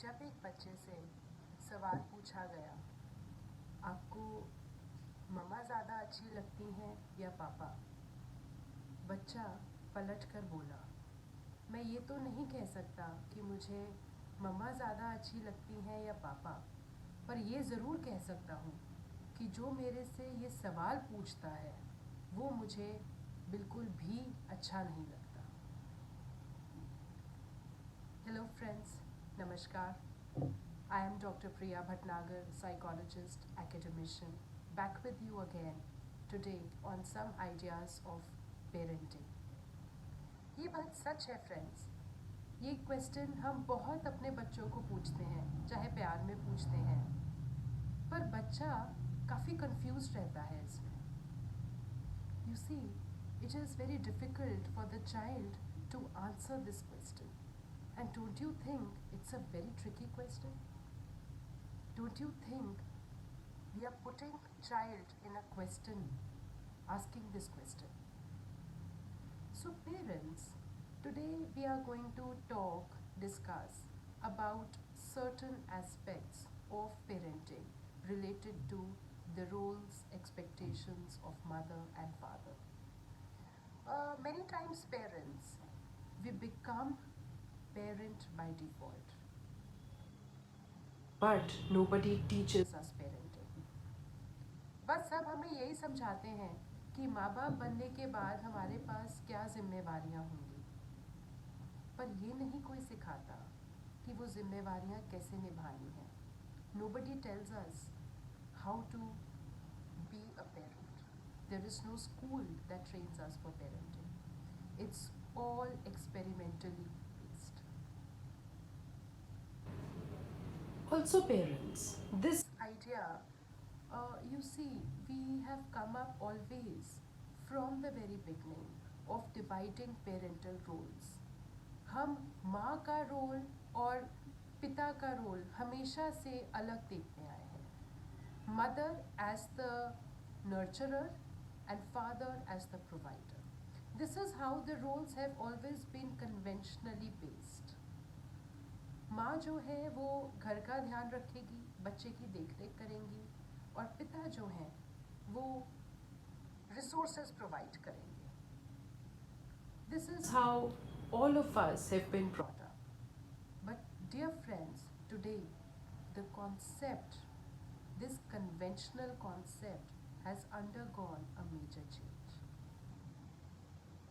जब एक बच्चे से सवाल पूछा गया, आपको मम्मा ज़्यादा अच्छी लगती हैं या पापा? बच्चा पलट कर बोला, मैं ये तो नहीं कह सकता कि मुझे मम्मा ज़्यादा अच्छी लगती हैं या पापा, पर ये ज़रूर कह सकता हूँ कि जो मेरे से ये सवाल पूछता है वो मुझे बिल्कुल भी अच्छा नहीं लगता। Hello friends, Namaskar. I am Dr. Priya Bhatnagar, psychologist, academician, back with you again today on some ideas of parenting. ये बात सच है फ्रेंड्स, ये क्वेश्चन हम बहुत अपने बच्चों को पूछते हैं, चाहे प्यार में पूछते हैं, पर बच्चा काफ़ी कंफ्यूज रहता है इसमें. You see, it is very difficult for the child to answer this question. And don't you think it's a very tricky question? Don't you think we are putting child in a question, asking this question? So parents, today we are going to discuss about certain aspects of parenting related to the roles, expectations of mother and father. Many times parents, we become parent by default. But nobody teaches us parenting. बस सब हमें यही समझाते हैं कि माँ बाप बनने के बाद हमारे पास क्या जिम्मेवारियाँ होंगी, पर ये नहीं कोई सिखाता कि वो जिम्मेवारियाँ कैसे निभानी हैं. Nobody tells us how to be a parent. There is no school that trains us for parenting. It's all experimentally based. Also parents, this idea, you see, we have come up always from the very beginning of dividing parental roles. हम माँ का role और पिता का role हमेशा से अलग देखते आए हैं. Mother as the nurturer and father as the provider. This is how the roles have always been conventionally based. माँ जो है वो घर का ध्यान रखेगी, बच्चे की देखरेख करेंगी, और पिता जो हैं वो रिसोर्सेज प्रोवाइड करेंगे. This is how all of us have been brought up. But dear friends, today the concept, this conventional concept has undergone a major change.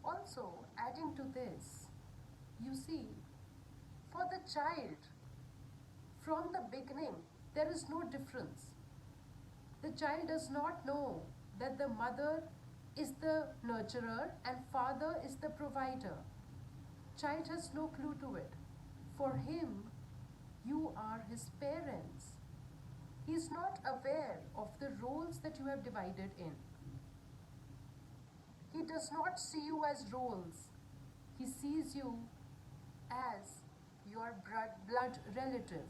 Also, adding to this, you see, for the child, from the beginning, there is no difference. The child does not know that the mother is the nurturer and father is the provider. Child has no clue to it. For him, you are his parents. He is not aware of the roles that you have divided in. He does not see you as roles. He sees you as your blood relative,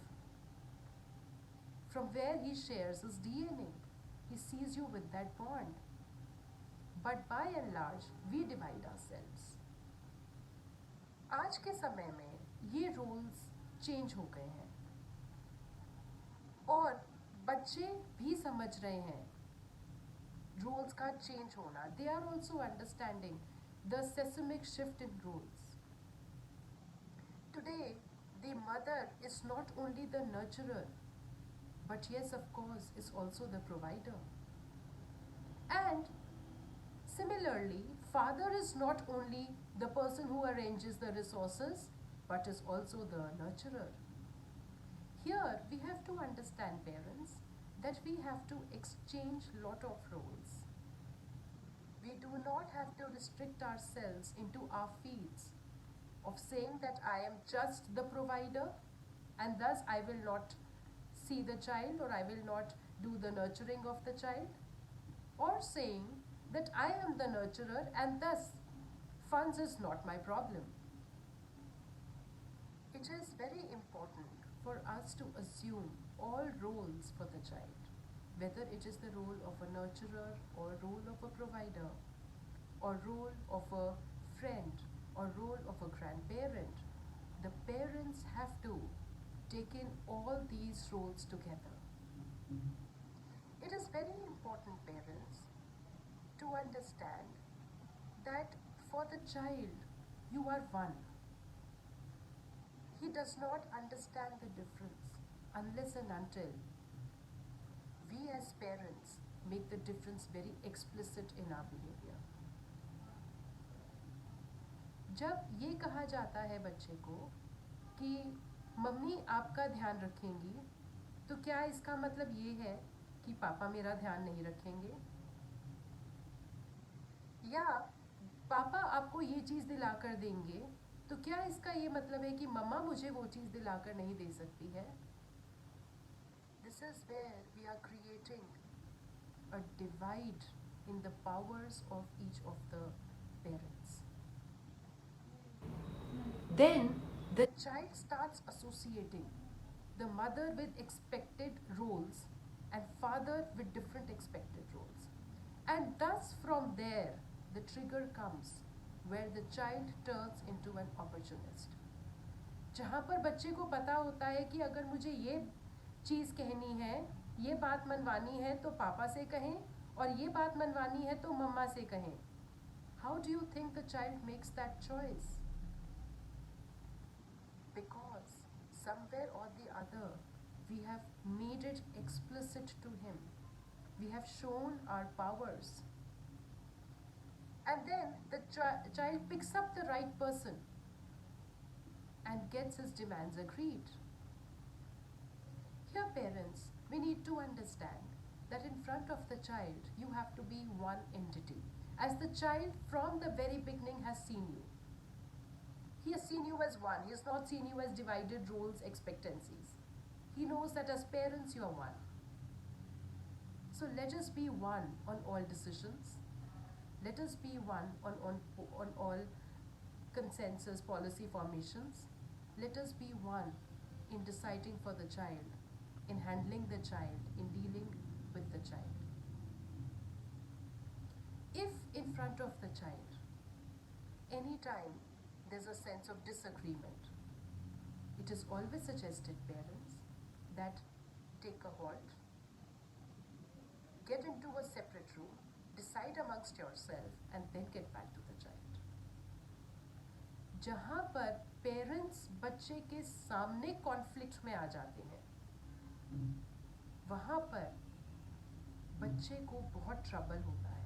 from where he shares his DNA. He sees you with that bond. But by and large, we divide ourselves. आज के समय में ये roles change हो गए हैं और बच्चे भी समझ रहे हैं रोल्स का चेंज होना. They are also understanding the seismic shift in roles. Today, the mother is not only the nurturer, but yes, of course, is also the provider. And similarly, father is not only the person who arranges the resources, but is also the nurturer. Here, we have to understand, parents, that we have to exchange lot of roles. We do not have to restrict ourselves into our fields of saying that I am just the provider and thus I will not see the child or I will not do the nurturing of the child, or saying that I am the nurturer and thus funds is not my problem. It is very important for us to assume all roles for the child, whether it is the role of a nurturer or role of a provider or role of a friend or role of a grandparent. The parents have to taken all these roles together. It is very important, parents, to understand that for the child, you are one. He does not understand the difference unless and until we as parents make the difference very explicit in our behavior. जब ये कहा जाता है बच्चे को कि mummy आपका ध्यान रखेंगी, तो क्या इसका मतलब ये है कि पापा मेरा ध्यान नहीं रखेंगे? या पापा आपको ये चीज़ दिला कर देंगे, तो क्या इसका ये मतलब है कि मम्मा मुझे वो चीज़ दिलाकर नहीं दे सकती है? This is where we are creating a divide in the powers of each of the parents. Then the child starts associating the mother with expected roles and father with different expected roles. And thus from there, the trigger comes where the child turns into an opportunist. जहाँ पर बच्चे को पता होता है कि अगर मुझे ये चीज़ कहनी है, ये बात मनवानी है तो पापा से कहें, और ये बात मनवानी है तो मम्मा से कहें. How do you think the child makes that choice? Because somewhere or the other, we have made it explicit to him. We have shown our powers. And then the child picks up the right person and gets his demands agreed. Here, parents, we need to understand that in front of the child, you have to be one entity. As the child from the very beginning has seen you. He has seen you as one. He has not seen you as divided roles, expectancies. He knows that as parents, you are one. So let us be one on all decisions. Let us be one on all consensus policy formations. Let us be one in deciding for the child, in handling the child, in dealing with the child. If in front of the child, anytime there's a sense of disagreement, it is always suggested, parents, that take a halt, get into a separate room, decide amongst yourself, and then get back to the child. जहाँ पर parents बच्चे के सामने conflict में आ जाते हैं, वहाँ पर बच्चे को बहुत ट्रबल होता है.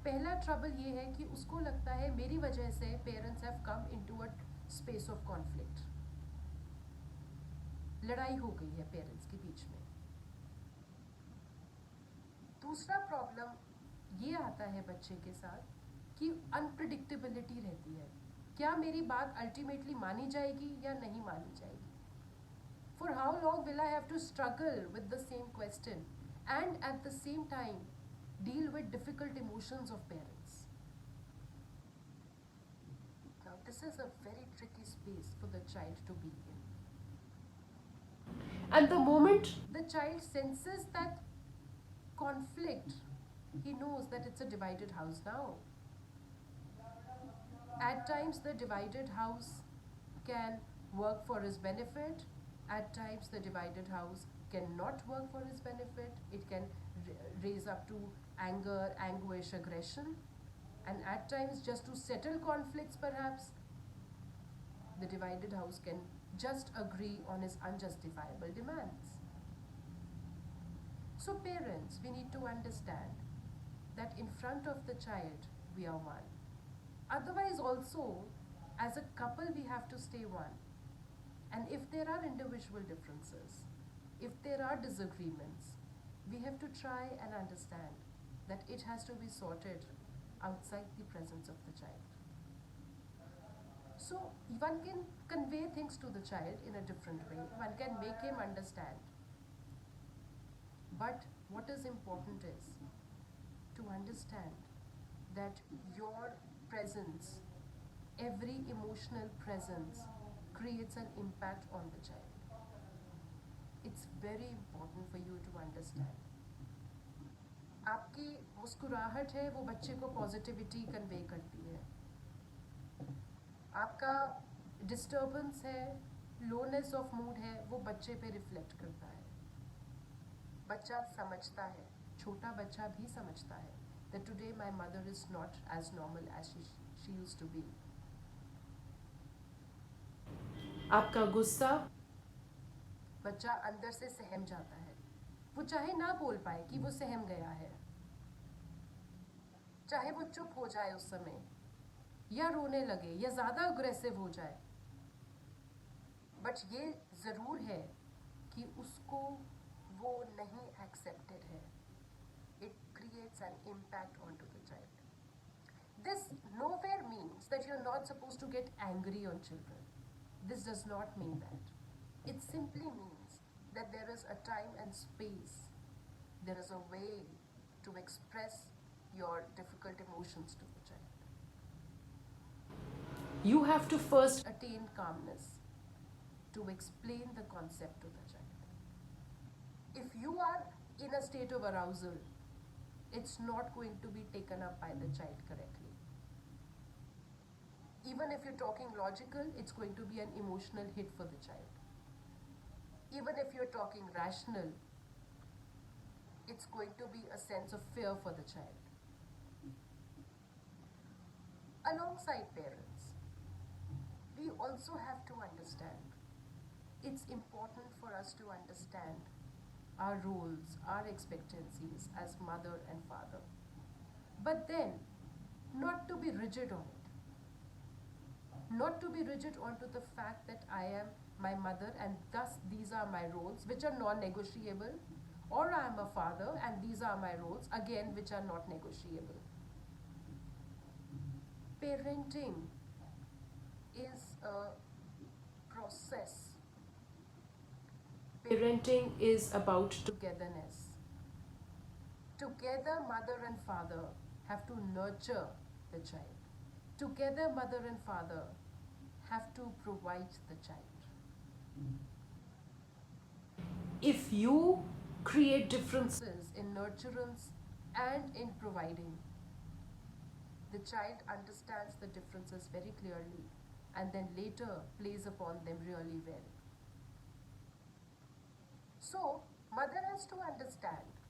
पहला ट्रबल ये है कि उसको लगता है मेरी वजह से parents have come into a space of conflict. लड़ाई हो गई है पेरेंट्स के बीच में. दूसरा प्रॉब्लम ये आता है बच्चे के साथ कि अनप्रिडिक्टेबिलिटी रहती है. क्या मेरी बात अल्टीमेटली मानी जाएगी या नहीं मानी जाएगी? For how long will I have to struggle with the same question and at the same time deal with difficult emotions of parents? Now this is a very tricky space for the child to be in. And the moment the child senses that conflict, he knows that it's a divided house now. At times the divided house can work for his benefit. At times the divided house cannot work for his benefit. It can raise up to anger, anguish, aggression. And at times, just to settle conflicts perhaps, the divided house can just agree on his unjustifiable demands. So parents, we need to understand that in front of the child, we are one. Otherwise also, as a couple, we have to stay one. And if there are individual differences, if there are disagreements, we have to try and understand that it has to be sorted outside the presence of the child. So one can convey things to the child in a different way. One can make him understand. But what is important is to understand that your presence, every emotional presence, creates an impact on the child. It's very important for you to understand. आपकी मुस्कुराहट है वो बच्चे को positivity convey करती है. आपका disturbance है लोनेस ऑफ मूड है वो बच्चे पे रिफ्लेक्ट करता है. बच्चा समझता है, छोटा बच्चा भी समझता है that today my mother is not as normal as she used to be. आपका गुस्सा, बच्चा अंदर से सहम जाता है. वो चाहे ना बोल पाए कि वो सहम गया है, चाहे वो चुप हो जाए उस समय या रोने लगे या ज़्यादा अग्रेसिव हो जाए, बट ये ज़रूर है कि उसको वो नहीं एक्सेप्टेड है. It creates an impact on to the child. This nowhere means that you're not supposed to get angry on children. This does not mean that. It simply means that there is a time and space. There is a way to express your difficult emotions to the child. You have to first attain calmness to explain the concept to the child. If you are in a state of arousal, it's not going to be taken up by the child correctly. Even if you're talking logical, it's going to be an emotional hit for the child. Even if you're talking rational, it's going to be a sense of fear for the child. Alongside parents, we also have to understand, it's important for us to understand our roles, our expectancies as mother and father. But then, not to be rigid on it. Not to be rigid onto the fact that I am my mother and thus these are my roles which are non-negotiable, or I am a father and these are my roles again which are not negotiable. Parenting is a process. Parenting is about togetherness. Together, mother and father have to nurture the child. Together, mother and father have to provide the child. If you create differences in nurturance and in providing, the child understands the differences very clearly and then later plays upon them really well. So, mother has to understand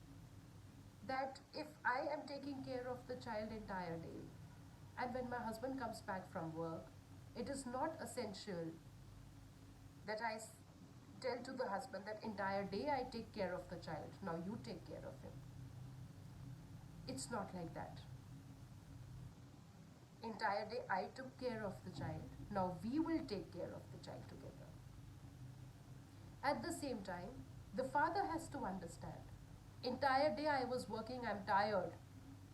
that if I am taking care of the child entire day and when my husband comes back from work, it is not essential that I tell to the husband that entire day I take care of the child, now you take care of him. It's not like that. Entire day I took care of the child, now we will take care of the child together. At the same time, the father has to understand, entire day I was working, I'm tired,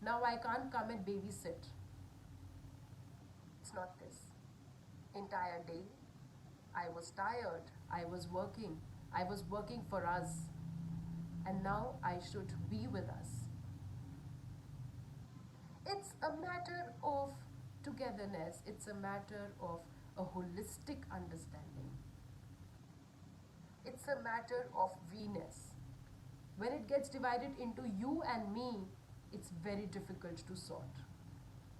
now I can't come and babysit. It's not this. Entire day I was tired, I was working for us, and now I should be with us. It's a matter of togetherness, it's a matter of a holistic understanding. It's a matter of we-ness. When it gets divided into you and me, it's very difficult to sort.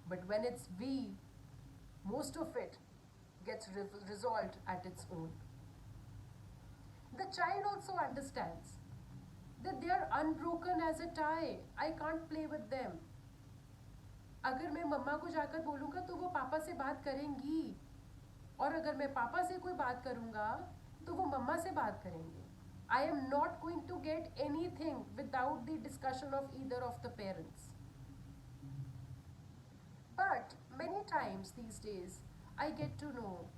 But when it's we, most of it gets resolved at its own. The child also understands that they are unbroken as a tie. I can't play with them. अगर मैं मम्मा को जाकर बोलूँगा तो वो पापा से बात करेंगी, और अगर मैं पापा से कोई बात करूँगा तो वो मम्मा से बात करेंगे. I am not going to get anything without the discussion of either of the parents. But many times these days, I get to know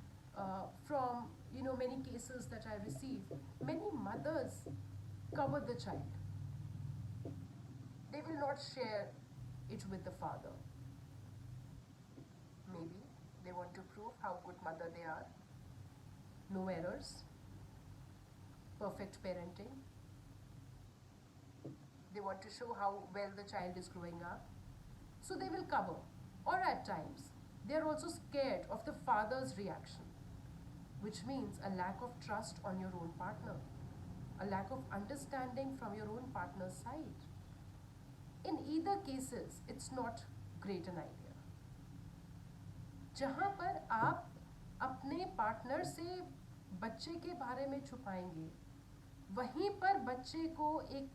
from many cases that I receive, many mothers cover the child. They will not share it with the father. Maybe they want to prove how good mother they are. No errors. Perfect parenting. They want to show how well the child is growing up. So they will cover. Or at times, they are also scared of the father's reaction, which means a lack of trust on your own partner, a lack of understanding from your own partner's side. In either cases, it's not great an idea. जहाँ पर आप अपने partner से बच्चे के बारे में छुपाएंगे, वहीं पर बच्चे को एक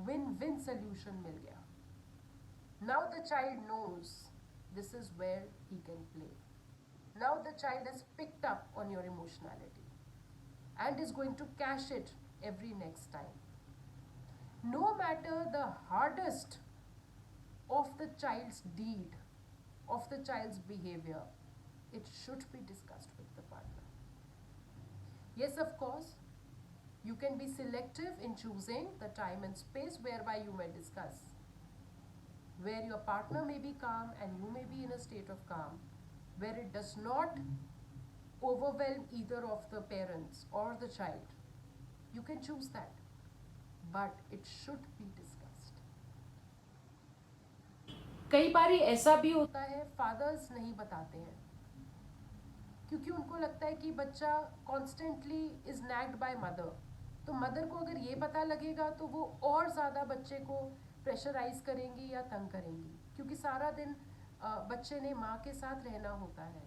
विन विन सोल्यूशन मिल गया. Now the child knows this is where he can play. Now the child has picked up on your emotionality and is going to cash it every next time. No matter the hardest of the child's deed, of the child's behavior, it should be discussed with the partner. Yes, of course, you can be selective in choosing the time and space whereby you may discuss, where your partner may be calm and you may be in a state of calm, where it does not overwhelm either of the parents or the child. You can choose that, but it should be discussed. कई बार ऐसा भी होता है, fathers नहीं बताते हैं क्योंकि उनको लगता है कि बच्चा कॉन्स्टेंटली इज नैग्ड बाय मदर. तो मदर को अगर ये पता लगेगा तो वो और ज़्यादा बच्चे को प्रेशराइज करेंगी या तंग करेंगी, क्योंकि सारा दिन बच्चे ने माँ के साथ रहना होता है.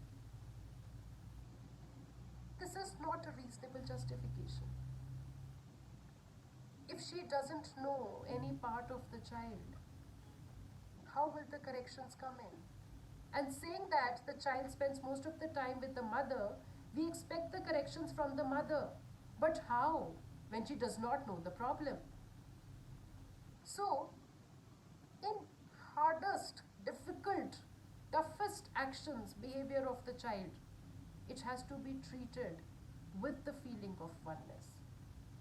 This is not a reasonable justification. If she doesn't know any part of the child, how will the corrections come in? And saying that the child spends most of the time with the mother, we expect the corrections from the mother. But how, when she does not know the problem? So, in hardest, difficult, toughest actions, behavior of the child, it has to be treated with the feeling of oneness.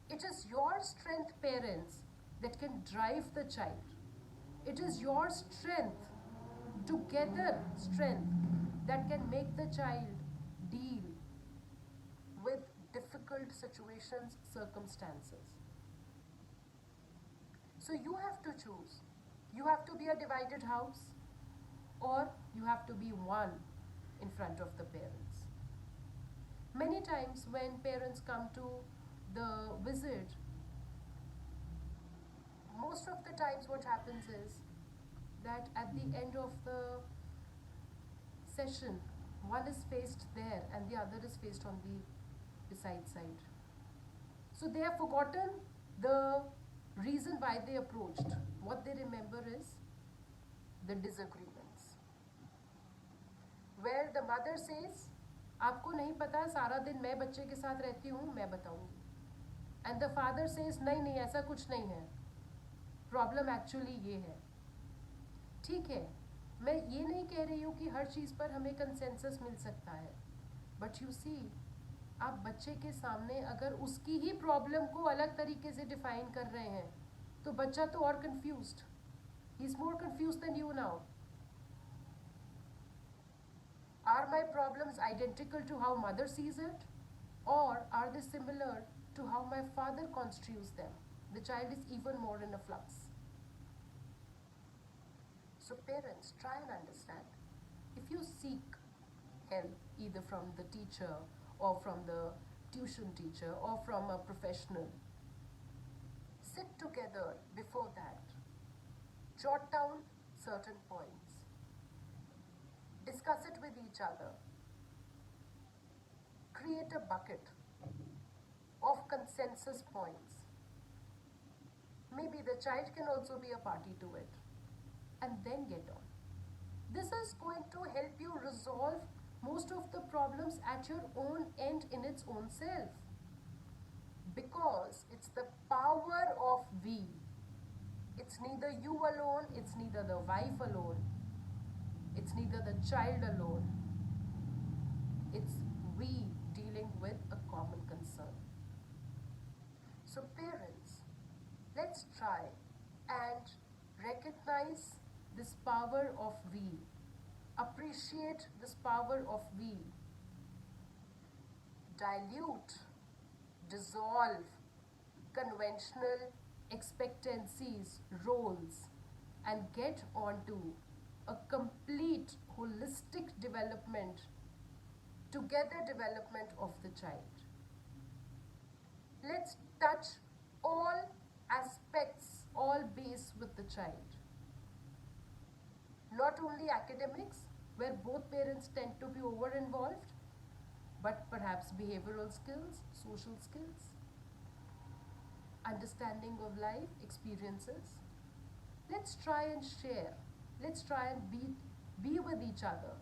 It is your strength, parents, that can drive the child. It is your strength, together strength, that can make the child deal with difficult situations, circumstances. So you have to choose. You have to be a divided house, or you have to be one in front of the parents. Many times when parents come to the visit, most of the times what happens is that at the end of the session, one is faced there and the other is faced on the beside side. So they have forgotten the reason why they approached. What they remember is the disagreements, where the mother says, आपको नहीं पता, सारा दिन मैं बच्चे के साथ रहती हूँ, मैं बताऊँगी. And the father says, नहीं नहीं ऐसा कुछ नहीं है, प्रॉब्लम एक्चुअली ये है. ठीक है, मैं ये नहीं कह रही हूँ कि हर चीज़ पर हमें कंसेंसस मिल सकता है, बट यू सी, आप बच्चे के सामने अगर उसकी ही प्रॉब्लम को अलग तरीके से डिफाइन कर रहे हैं तो बच्चा तो और confused. He is more confused than you now. Are my problems identical to how mother sees it, or are they similar to how my father construes them? The child is even more in a flux. So parents, try and understand. If you seek help either from the teacher or from the tuition teacher or from a professional, sit together before that. Jot down certain points. Discuss it with each other. Create a bucket of consensus points. Maybe the child can also be a party to it. And then get on. This is going to help you resolve most of the problems at your own end in its own self. Because it's the power of we. It's neither you alone, it's neither the wife alone, it's neither the child alone. It's we dealing with a common concern. So parents, let's try and recognize this power of we. Appreciate this power of we. Dilute, dissolve conventional expectancies, roles, and get onto a complete holistic development, together development of the child. Let's touch all aspects, all base with the child. Not only academics, where both parents tend to be over involved, but perhaps behavioral skills, social skills, understanding of life experiences. Let's try and share. Let's try and be with each other.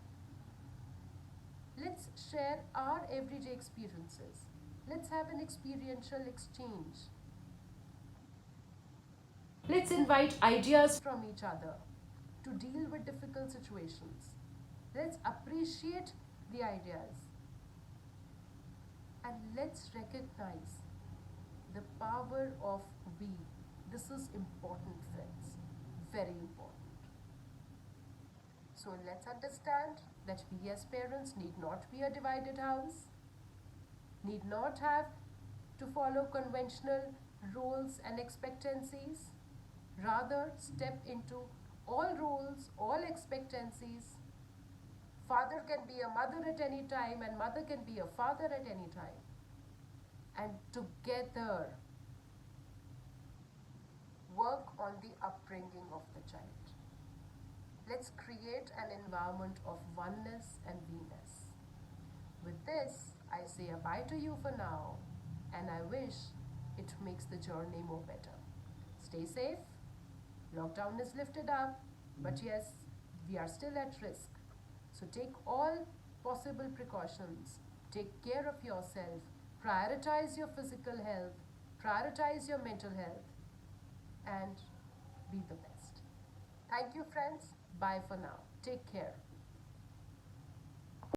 Let's share our everyday experiences. Let's have an experiential exchange. Let's invite ideas from each other to deal with difficult situations. Let's appreciate the ideas and let's recognize the power of we. This is important, friends. Very important. So let's understand that we as parents need not be a divided house, need not have to follow conventional roles and expectancies. Rather, step into all roles, all expectancies. Father can be a mother at any time, and mother can be a father at any time. And together, work on the upbringing of the child. Let's create an environment of oneness and we-ness. With this, I say a bye to you for now, and I wish it makes the journey more better. Stay safe. Lockdown is lifted up, but yes, we are still at risk. So take all possible precautions. Take care of yourself. Prioritize your physical health. Prioritize your mental health. And be the best. Thank you, friends. Bye for now. Take care.